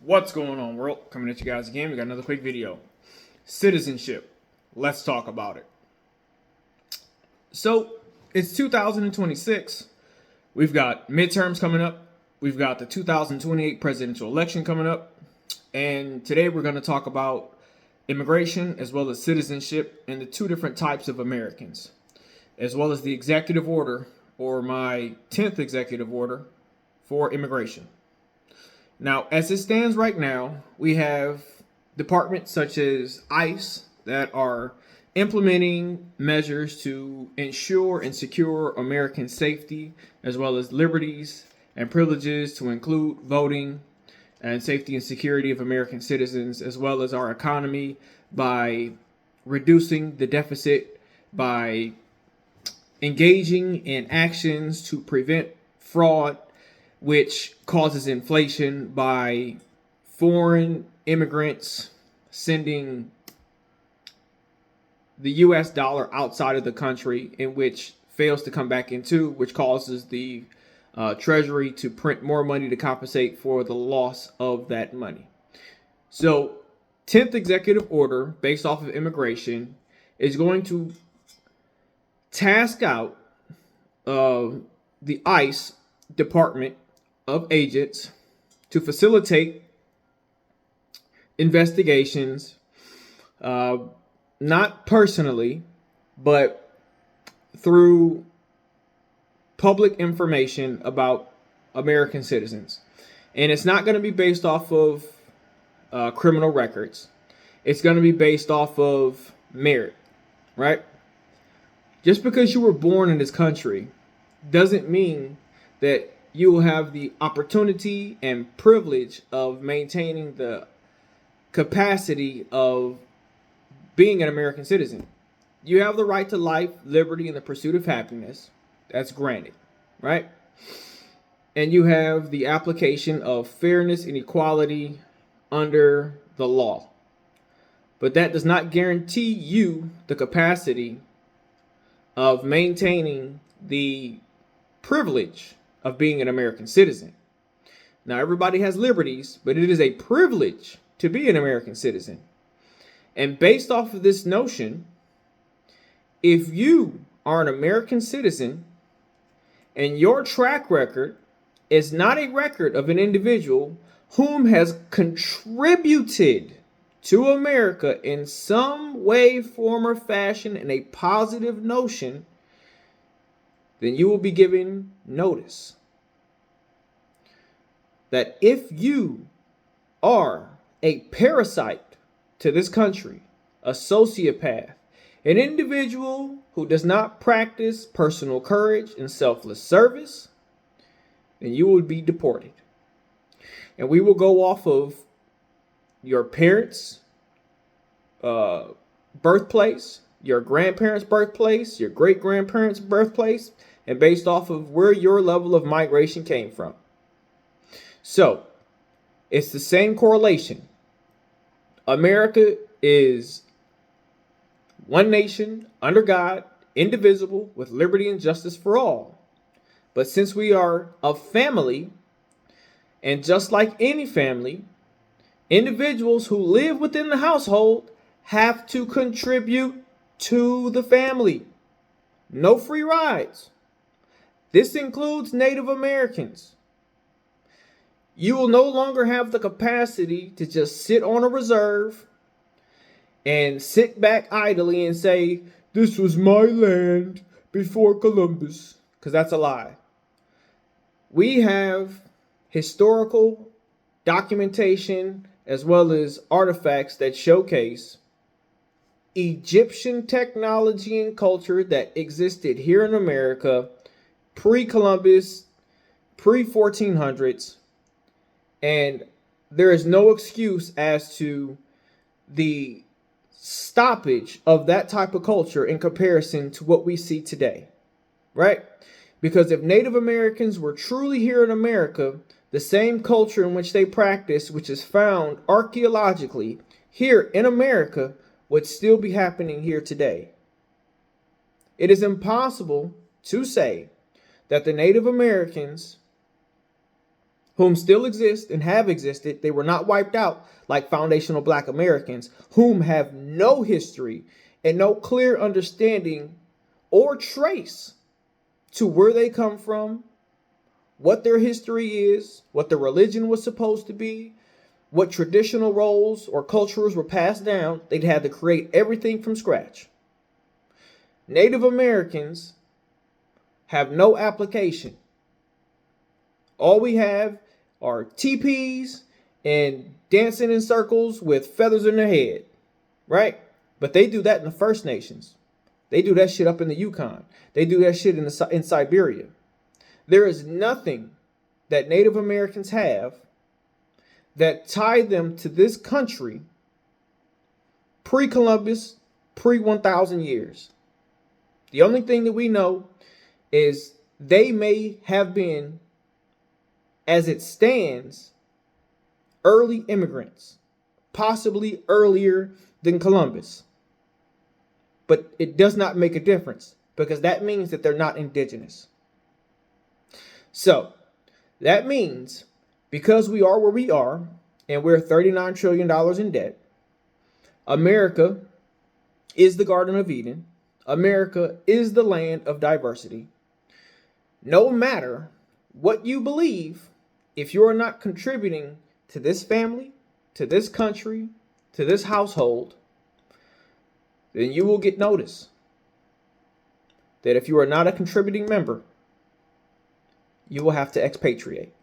What's going on, world? Coming at you guys again. We got another quick video. Citizenship. Let's talk about it. So, it's 2026. We've got midterms coming up. We've got the 2028 presidential election coming up. And today we're going to talk about immigration as well as citizenship and the two different types of Americans, as well as the executive order, or my 10th executive order for immigration. Now, as it stands right now, we have departments such as ICE that are implementing measures to ensure and secure American safety, as well as liberties and privileges to include voting and safety and security of American citizens, as well as our economy, by reducing the deficit, by engaging in actions to prevent fraud, which causes inflation, by foreign immigrants sending the US dollar outside of the country, in which fails to come back into, which causes the Treasury to print more money to compensate for the loss of that money. So, 10th executive order, based off of immigration, is going to task out the ICE Department of agents to facilitate investigations, not personally, but through public information about American citizens. And it's not going to be based off of criminal records. It's going to be based off of merit, right? Just because you were born in this country doesn't mean that you will have the opportunity and privilege of maintaining the capacity of being an American citizen. You have the right to life, liberty, and the pursuit of happiness. That's granted, right? And you have the application of fairness and equality under the law. But that does not guarantee you the capacity of maintaining the privilege of being an American citizen. Now, everybody has liberties, but it is a privilege to be an American citizen. And based off of this notion, if you are an American citizen and your track record is not a record of an individual whom has contributed to America in some way, form, or fashion in a positive notion, then you will be given notice that if you are a parasite to this country, a sociopath, an individual who does not practice personal courage and selfless service, then you will be deported. And we will go off of your parents' birthplace, your grandparents' birthplace, your great-grandparents' birthplace, and based off of where your level of migration came from. So, it's the same correlation. America is one nation, under God, indivisible, with liberty and justice for all. But since we are a family, and just like any family, individuals who live within the household have to contribute to the family. No free rides. This includes Native Americans. You will no longer have the capacity to just sit on a reserve and sit back idly and say, "This was my land before Columbus," because that's a lie. We have historical documentation as well as artifacts that showcase Egyptian technology and culture that existed here in America pre-Columbus, pre-1400s, and there is no excuse as to the stoppage of that type of culture in comparison to what we see today, right? Because if Native Americans were truly here in America, the same culture in which they practice, which is found archaeologically here in America, would still be happening here today. It is impossible to say that the Native Americans whom still exist and have existed. They were not wiped out like foundational Black Americans, whom have no history and no clear understanding or trace to where they come from, what their history is, what their religion was supposed to be, what traditional roles or cultures were passed down. They'd had to create everything from scratch. Native Americans have no application. All we have are teepees and dancing in circles with feathers in their head, right? But they do that in the First Nations. They do that shit up in the Yukon. They do that shit in Siberia. There is nothing that Native Americans have that tied them to this country pre-Columbus, pre-1,000 years. The only thing that we know is they may have been, as it stands, early immigrants, possibly earlier than Columbus. But it does not make a difference because that means that they're not indigenous. So that means because we are where we are and we're $39 trillion in debt, America is the Garden of Eden. America is the land of diversity. No matter what you believe, if you're not contributing to this family, to this country, to this household, then you will get notice that if you are not a contributing member, you will have to expatriate.